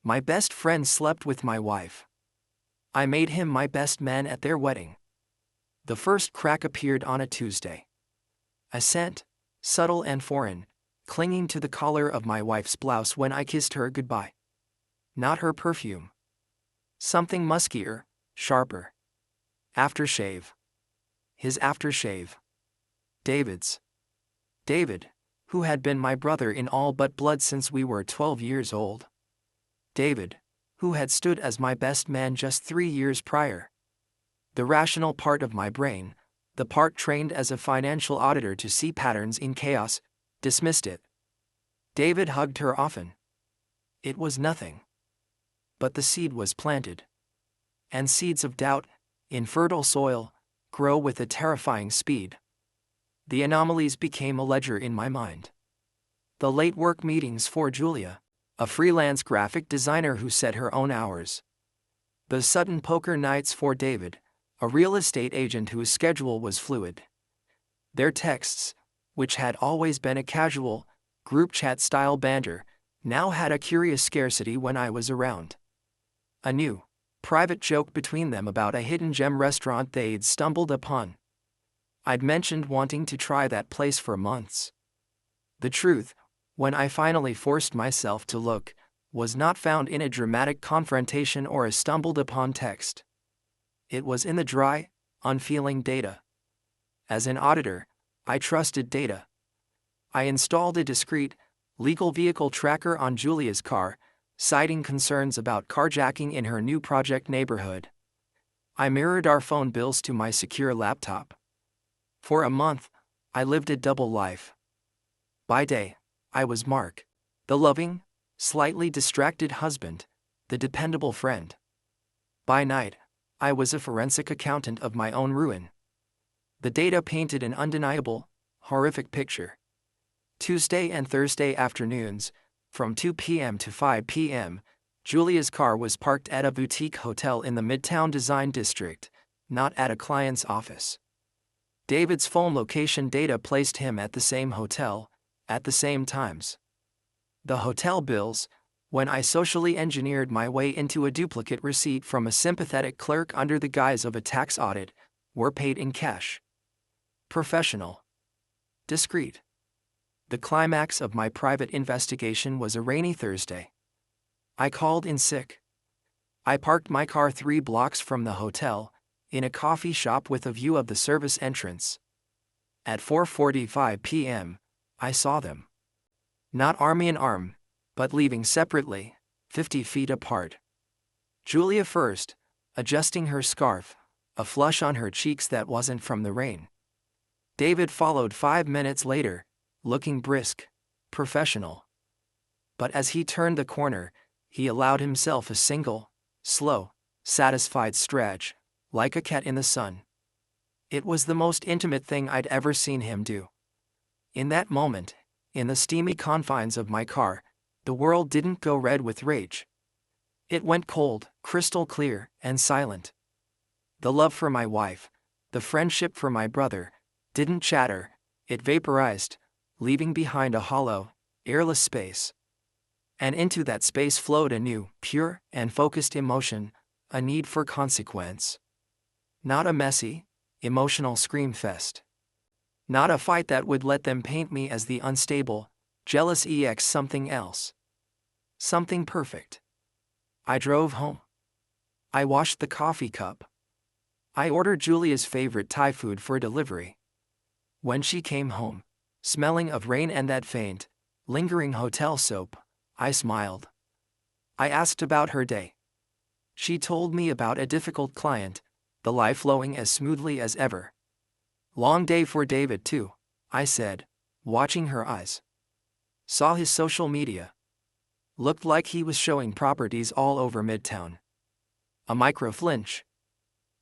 My best friend slept with my wife. I made him my best man at their wedding. The first crack appeared on a Tuesday. A scent, subtle and foreign, clinging to the collar of my wife's blouse when I kissed her goodbye. Not her perfume. Something muskier, sharper. Aftershave. His aftershave. David's. David, who had been my brother in all but blood since we were 12 years old. David, who had stood as my best man just 3 years prior. The rational part of my brain, the part trained as a financial auditor to see patterns in chaos, dismissed it. David hugged her often. It was nothing. But the seed was planted. And seeds of doubt, in fertile soil, grow with a terrifying speed. The anomalies became a ledger in my mind. The late work meetings for Julia, a freelance graphic designer who set her own hours. The sudden poker nights for David, a real estate agent whose schedule was fluid. Their texts, which had always been a casual, group chat-style banter, now had a curious scarcity when I was around. A new, private joke between them about a hidden gem restaurant they'd stumbled upon. I'd mentioned wanting to try that place for months. The truth, when I finally forced myself to look, was not found in a dramatic confrontation or a stumbled-upon text. It was in the dry, unfeeling data. As an auditor, I trusted data. I installed a discreet, legal vehicle tracker on Julia's car, citing concerns about carjacking in her new project neighborhood. I mirrored our phone bills to my secure laptop. For a month, I lived a double life. By day, I was Mark, the loving, slightly distracted husband, the dependable friend. By night, I was a forensic accountant of my own ruin. The data painted an undeniable, horrific picture. Tuesday and Thursday afternoons, from 2 p.m. to 5 p.m., Julia's car was parked at a boutique hotel in the Midtown Design District, not at a client's office. David's phone location data placed him at the same hotel, at the same times. The hotel bills, when I socially engineered my way into a duplicate receipt from a sympathetic clerk under the guise of a tax audit, were paid in cash. Professional. Discreet. The climax of my private investigation was a rainy Thursday. I called in sick. I parked my car 3 blocks from the hotel, in a coffee shop with a view of the service entrance. At 4:45 p.m., I saw them. Not arm in arm, but leaving separately, 50 feet apart. Julia first, adjusting her scarf, a flush on her cheeks that wasn't from the rain. David followed 5 minutes later, looking brisk, professional. But as he turned the corner, he allowed himself a single, slow, satisfied stretch, like a cat in the sun. It was the most intimate thing I'd ever seen him do. In that moment, in the steamy confines of my car, the world didn't go red with rage. It went cold, crystal clear, and silent. The love for my wife, the friendship for my brother, didn't chatter, it vaporized, leaving behind a hollow, airless space. And into that space flowed a new, pure, and focused emotion, a need for consequence. Not a messy, emotional scream fest. Not a fight that would let them paint me as the unstable, jealous something else. Something perfect. I drove home. I washed the coffee cup. I ordered Julia's favorite Thai food for delivery. When she came home, smelling of rain and that faint, lingering hotel soap, I smiled. I asked about her day. She told me about a difficult client, the life flowing as smoothly as ever. Long day for David too, I said, watching her eyes. Saw his social media. Looked like he was showing properties all over Midtown. A micro flinch.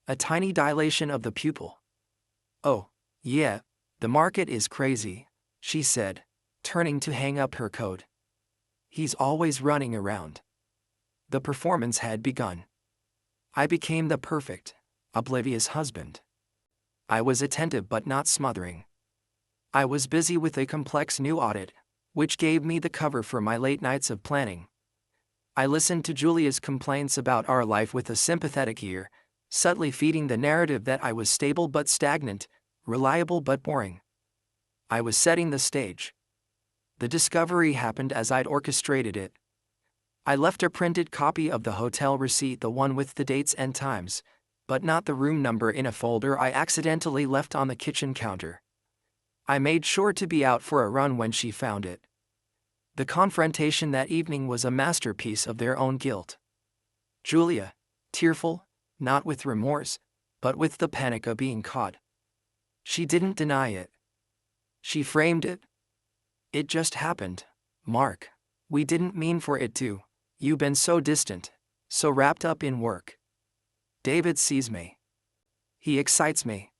A tiny dilation of the pupil. Oh, yeah, the market is crazy, she said, turning to hang up her coat. He's always running around. The performance had begun. I became the perfect, oblivious husband. I was attentive but not smothering. I was busy with a complex new audit, which gave me the cover for my late nights of planning. I listened to Julia's complaints about our life with a sympathetic ear, subtly feeding the narrative that I was stable but stagnant, reliable but boring. I was setting the stage. The discovery happened as I'd orchestrated it. I left a printed copy of the hotel receipt, the one with the dates and times, but not the room number, in a folder I accidentally left on the kitchen counter. I made sure to be out for a run when she found it. The confrontation that evening was a masterpiece of their own guilt. Julia, tearful, not with remorse, but with the panic of being caught. She didn't deny it. She framed it. It just happened, Mark. We didn't mean for it to. You've been so distant, so wrapped up in work. David sees me. He excites me.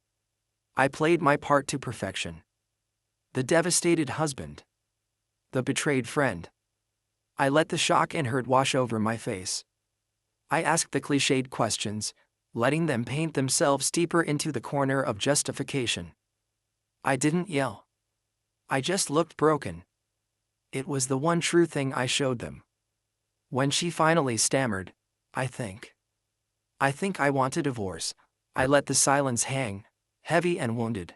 I played my part to perfection. The devastated husband. The betrayed friend. I let the shock and hurt wash over my face. I asked the cliched questions, letting them paint themselves deeper into the corner of justification. I didn't yell. I just looked broken. It was the one true thing I showed them. When she finally stammered, I think I want a divorce, I let the silence hang, heavy and wounded.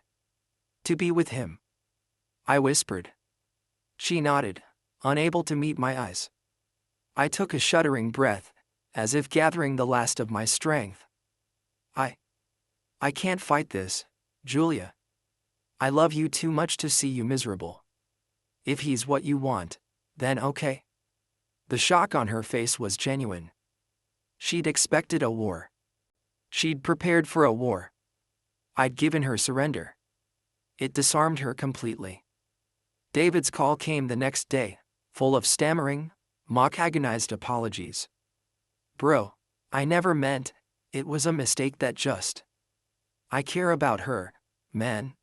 To be with him. I whispered. She nodded, unable to meet my eyes. I took a shuddering breath, as if gathering the last of my strength. I can't fight this, Julia. I love you too much to see you miserable. If he's what you want, then okay. The shock on her face was genuine. She'd expected a war. She'd prepared for a war. I'd given her surrender. It disarmed her completely. David's call came the next day, full of stammering, mock-agonized apologies. Bro, I never meant, it was a mistake that just. I care about her, man.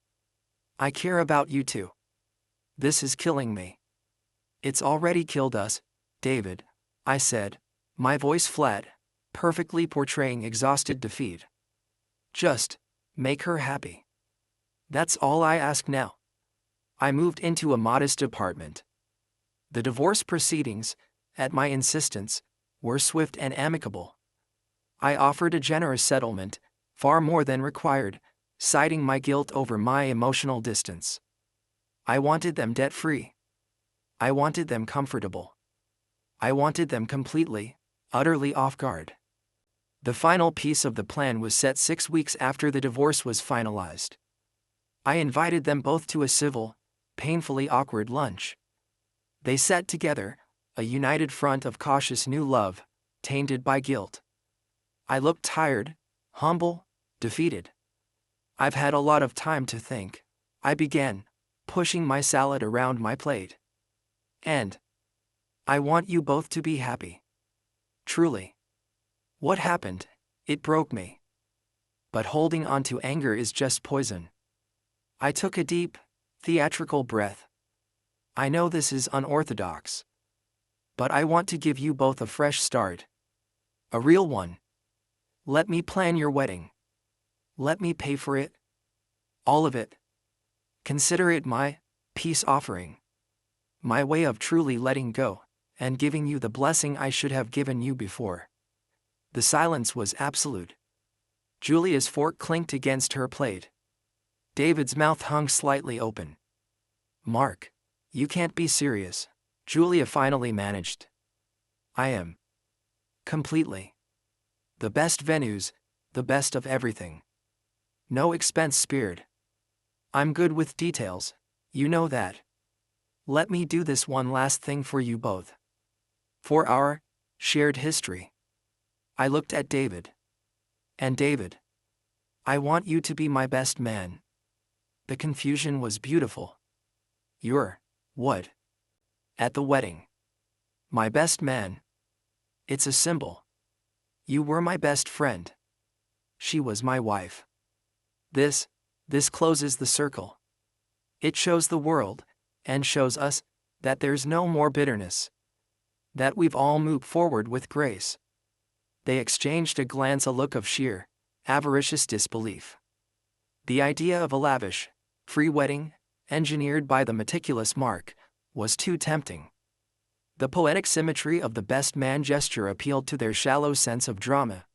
I care about you too. This is killing me. It's already killed us, David, I said, my voice flat, perfectly portraying exhausted defeat. Just make her happy. That's all I ask now. I moved into a modest apartment. The divorce proceedings, at my insistence, were swift and amicable. I offered a generous settlement, far more than required, citing my guilt over my emotional distance. I wanted them debt-free. I wanted them comfortable. I wanted them completely, utterly off guard. The final piece of the plan was set 6 weeks after the divorce was finalized. I invited them both to a civil, painfully awkward lunch. They sat together, a united front of cautious new love, tainted by guilt. I looked tired, humble, defeated. I've had a lot of time to think, I began, pushing my salad around my plate. And I want you both to be happy. Truly. What happened, it broke me. But holding on to anger is just poison. I took a deep, theatrical breath. I know this is unorthodox. But I want to give you both a fresh start. A real one. Let me plan your wedding. Let me pay for it. All of it. Consider it my peace offering. My way of truly letting go, and giving you the blessing I should have given you before. The silence was absolute. Julia's fork clinked against her plate. David's mouth hung slightly open. Mark, you can't be serious, Julia finally managed. I am. Completely. The best venues, the best of everything. No expense spared. I'm good with details, you know that. Let me do this one last thing for you both. For our shared history. I looked at David. And David, I want you to be my best man. The confusion was beautiful. You're, what? At the wedding. My best man. It's a symbol. You were my best friend. She was my wife. This closes the circle. It shows the world, and shows us, that there's no more bitterness. That we've all moved forward with grace. They exchanged a glance, a look of sheer, avaricious disbelief. The idea of a lavish, free wedding, engineered by the meticulous Mark, was too tempting. The poetic symmetry of the best man gesture appealed to their shallow sense of drama.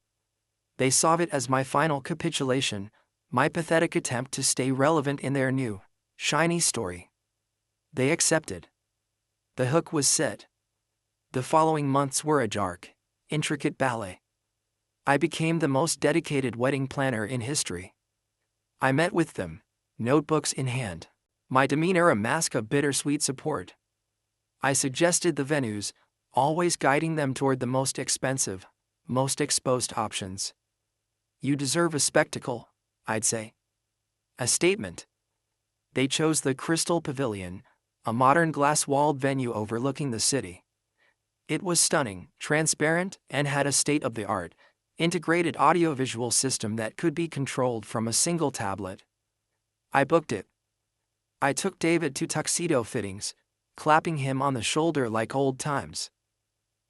They saw it as my final capitulation, my pathetic attempt to stay relevant in their new, shiny story. They accepted. The hook was set. The following months were a dark, intricate ballet. I became the most dedicated wedding planner in history. I met with them, notebooks in hand, my demeanor a mask of bittersweet support. I suggested the venues, always guiding them toward the most expensive, most exposed options. You deserve a spectacle, I'd say. A statement. They chose the Crystal Pavilion, a modern glass-walled venue overlooking the city. It was stunning, transparent, and had a state-of-the-art, integrated audiovisual system that could be controlled from a single tablet. I booked it. I took David to tuxedo fittings, clapping him on the shoulder like old times.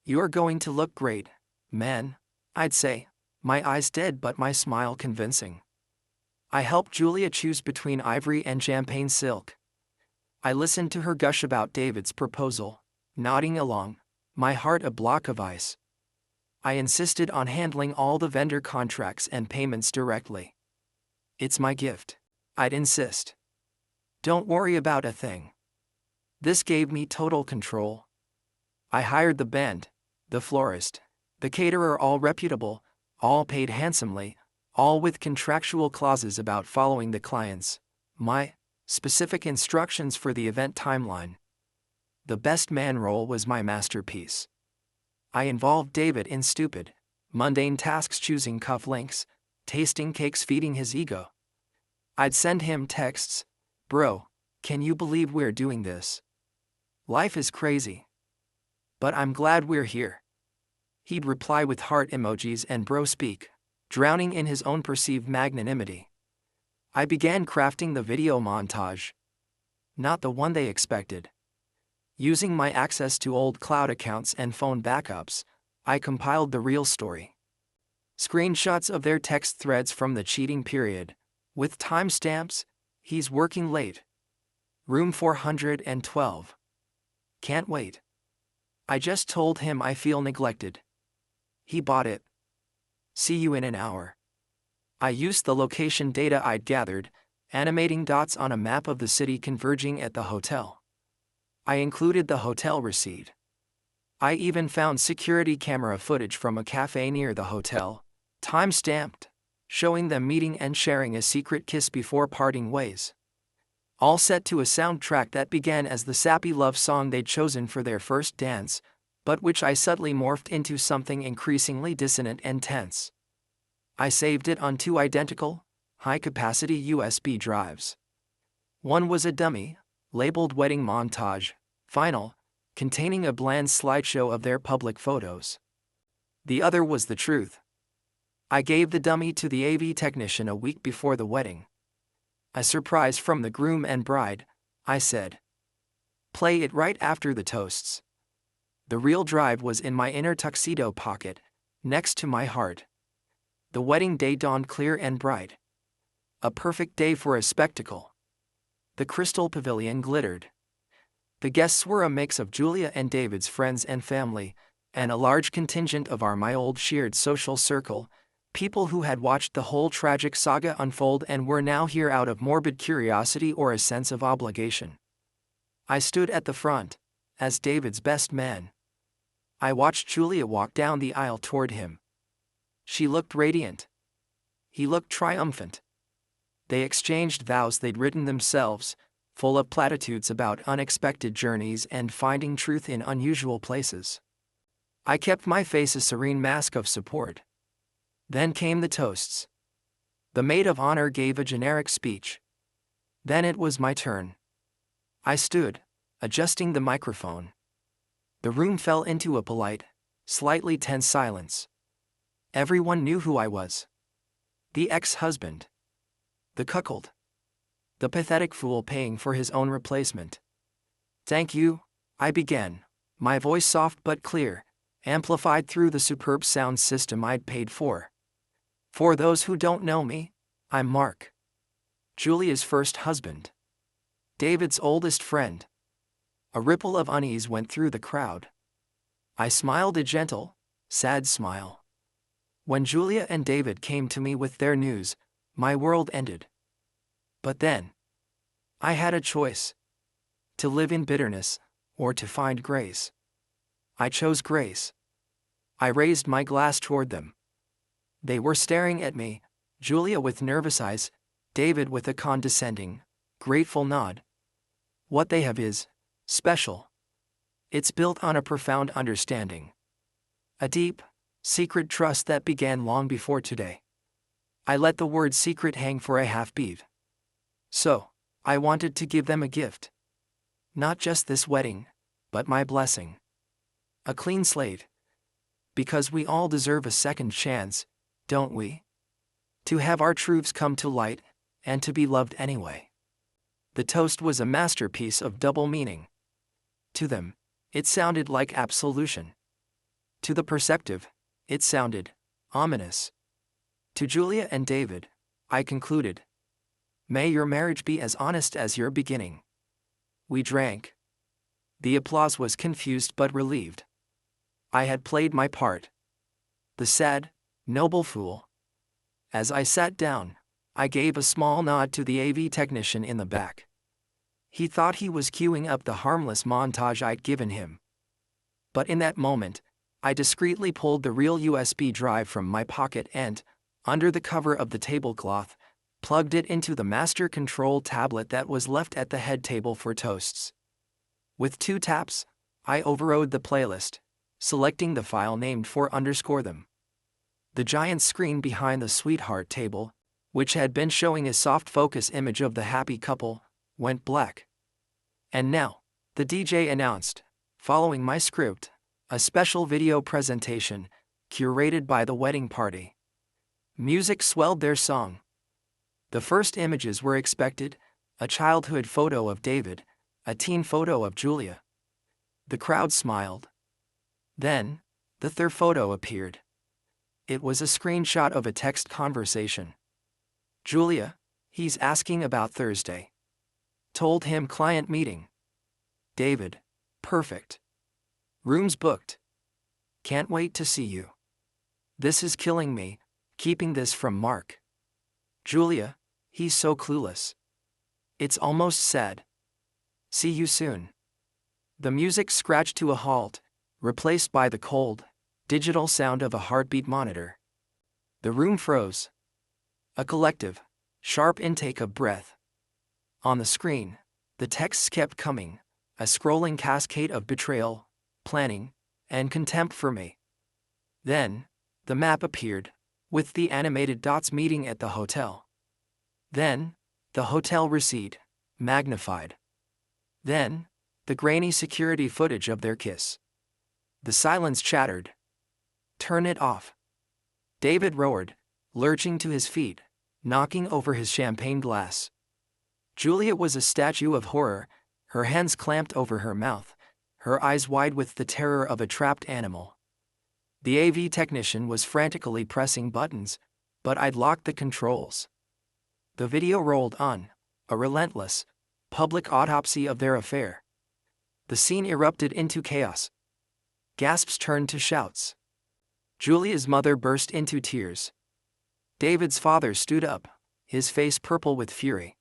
"You're going to look great, man," I'd say, my eyes dead but my smile convincing. I helped Julia choose between ivory and champagne silk. I listened to her gush about David's proposal, nodding along, my heart a block of ice. I insisted on handling all the vendor contracts and payments directly. "It's my gift," I'd insist. "Don't worry about a thing." This gave me total control. I hired the band, the florist, the caterer, all reputable, all paid handsomely, all with contractual clauses about following the client's, my, specific instructions for the event timeline. The best man role was my masterpiece. I involved David in stupid, mundane tasks, choosing cufflinks, tasting cakes, feeding his ego. I'd send him texts, "Bro, can you believe we're doing this? Life is crazy. But I'm glad we're here." He'd reply with heart emojis and bro speak, drowning in his own perceived magnanimity. I began crafting the video montage. Not the one they expected. Using my access to old cloud accounts and phone backups, I compiled the real story. Screenshots of their text threads from the cheating period, with timestamps. "He's working late. Room 412. Can't wait." I just told him I feel neglected. He bought it. "See you in an hour." I used the location data I'd gathered, animating dots on a map of the city converging at the hotel. I included the hotel receipt. I even found security camera footage from a cafe near the hotel, time-stamped, showing them meeting and sharing a secret kiss before parting ways. All set to a soundtrack that began as the sappy love song they'd chosen for their first dance, but which I subtly morphed into something increasingly dissonant and tense. I saved it on 2 identical, high-capacity USB drives. One was a dummy, labeled Wedding Montage, Final, containing a bland slideshow of their public photos. The other was the truth. I gave the dummy to the AV technician a week before the wedding. A surprise from the groom and bride, I said. "Play it right after the toasts." The real drive was in my inner tuxedo pocket, next to my heart. The wedding day dawned clear and bright. A perfect day for a spectacle. The Crystal Pavilion glittered. The guests were a mix of Julia and David's friends and family, and a large contingent of my old shared social circle, people who had watched the whole tragic saga unfold and were now here out of morbid curiosity or a sense of obligation. I stood at the front, as David's best man. I watched Julia walk down the aisle toward him. She looked radiant. He looked triumphant. They exchanged vows they'd written themselves, full of platitudes about unexpected journeys and finding truth in unusual places. I kept my face a serene mask of support. Then came the toasts. The maid of honor gave a generic speech. Then it was my turn. I stood, adjusting the microphone. The room fell into a polite, slightly tense silence. Everyone knew who I was. The ex-husband. The cuckold. The pathetic fool paying for his own replacement. "Thank you," I began, my voice soft but clear, amplified through the superb sound system I'd paid for. "For those who don't know me, I'm Mark. Julia's first husband. David's oldest friend." A ripple of unease went through the crowd. I smiled a gentle, sad smile. When Julia and David came to me with their news, my world ended. But then, I had a choice: to live in bitterness, or to find grace. I chose grace. I raised my glass toward them. They were staring at me, Julia with nervous eyes, David with a condescending, grateful nod. What they have is special. It's built on a profound understanding. A deep, secret trust that began long before today. I let the word secret hang for a half-beat. So, I wanted to give them a gift. Not just this wedding, but my blessing. A clean slate. Because we all deserve a second chance, don't we? To have our truths come to light, and to be loved anyway. The toast was a masterpiece of double meaning. To them, it sounded like absolution. To the perceptive, it sounded ominous. To Julia and David, I concluded, may your marriage be as honest as your beginning. We drank. The applause was confused but relieved. I had played my part. The sad, noble fool. As I sat down, I gave a small nod to the AV technician in the back. He thought he was queuing up the harmless montage I'd given him. But in that moment, I discreetly pulled the real USB drive from my pocket and, under the cover of the tablecloth, plugged it into the master control tablet that was left at the head table for toasts. With 2 taps, I overrode the playlist, selecting the file named for _them. The giant screen behind the sweetheart table, which had been showing a soft focus image of the happy couple, went black. And now, the DJ announced, following my script, a special video presentation, curated by the wedding party. Music swelled their song. The first images were expected: a childhood photo of David, a teen photo of Julia. The crowd smiled. Then, the third photo appeared. It was a screenshot of a text conversation. Julia, he's asking about Thursday. Told him client meeting. David, perfect. Rooms booked. Can't wait to see you. This is killing me, keeping this from Mark. Julia, he's so clueless. It's almost sad. See you soon. The music scratched to a halt, replaced by the cold, digital sound of a heartbeat monitor. The room froze. A collective, sharp intake of breath. On the screen, the texts kept coming, a scrolling cascade of betrayal, planning, and contempt for me. Then, the map appeared, with the animated dots meeting at the hotel. Then, the hotel receipt, magnified. Then, the grainy security footage of their kiss. The silence chattered. Turn it off. David roared, lurching to his feet, knocking over his champagne glass. Julia was a statue of horror, her hands clamped over her mouth, her eyes wide with the terror of a trapped animal. The AV technician was frantically pressing buttons, but I'd locked the controls. The video rolled on, a relentless, public autopsy of their affair. The scene erupted into chaos. Gasps turned to shouts. Julia's mother burst into tears. David's father stood up, his face purple with fury.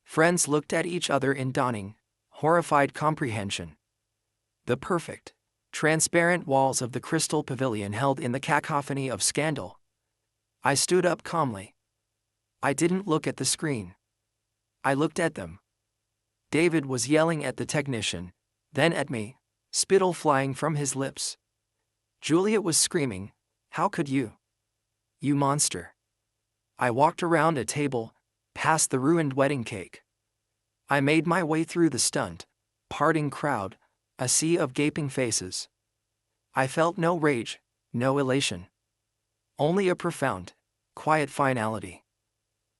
Friends looked at each other in dawning, horrified comprehension. The perfect, transparent walls of the crystal pavilion held in the cacophony of scandal. I stood up calmly. I didn't look at the screen. I looked at them. David was yelling at the technician, then at me, spittle flying from his lips. Julia was screaming, "How could you? You monster!" I walked around a table, past the ruined wedding cake. I made my way through the stunned, parting crowd, a sea of gaping faces. I felt no rage, no elation. Only a profound, quiet finality.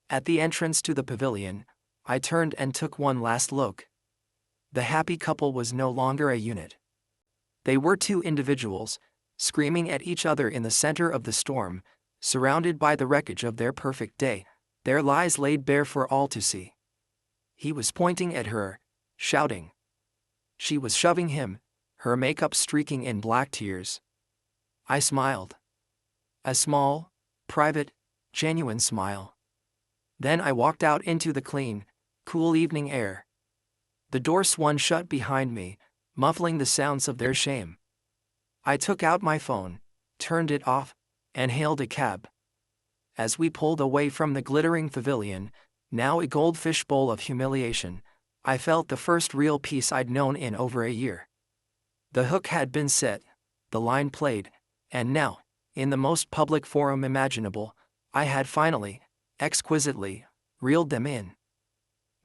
At the entrance to the pavilion, I turned and took one last look. The happy couple was no longer a unit. They were 2 individuals, screaming at each other in the center of the storm, surrounded by the wreckage of their perfect day, their lies laid bare for all to see. He was pointing at her, shouting. She was shoving him, her makeup streaking in black tears. I smiled. A small, private, genuine smile. Then I walked out into the clean, cool evening air. The door swung shut behind me, muffling the sounds of their shame. I took out my phone, turned it off, and hailed a cab. As we pulled away from the glittering pavilion, now a goldfish bowl of humiliation, I felt the first real peace I'd known in over a year. The hook had been set, the line played, and now, in the most public forum imaginable, I had finally, exquisitely, reeled them in.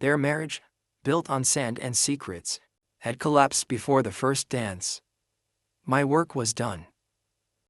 Their marriage, built on sand and secrets, had collapsed before the first dance. My work was done.